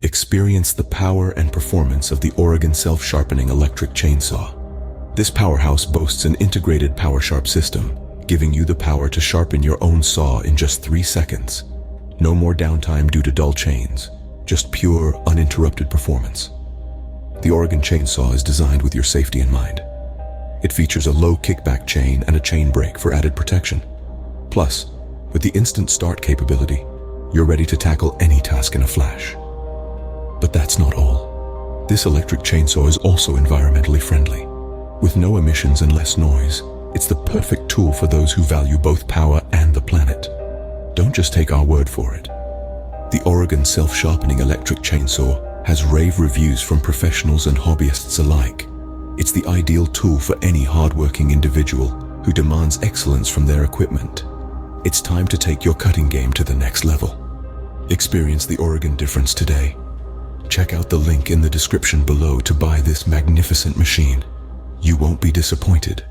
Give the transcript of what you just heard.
Experience the power and performance of the Oregon self-sharpening electric chainsaw. This powerhouse boasts an integrated PowerSharp system, giving you the power to sharpen your own saw in just 3 seconds. No more downtime due to dull chains, just pure, uninterrupted performance. The Oregon chainsaw is designed with your safety in mind. It features a low kickback chain and a chain brake for added protection. Plus, with the instant start capability, you're ready to tackle any task in a flash. But that's not all. This electric chainsaw is also environmentally friendly. With no emissions and less noise, it's the perfect tool for those who value both power and the planet. Don't just take our word for it. The Oregon self-sharpening electric chainsaw has rave reviews from professionals and hobbyists alike. It's the ideal tool for any hardworking individual who demands excellence from their equipment. It's time to take your cutting game to the next level. Experience the Oregon difference today. Check out the link in the description below to buy this magnificent machine. You won't be disappointed.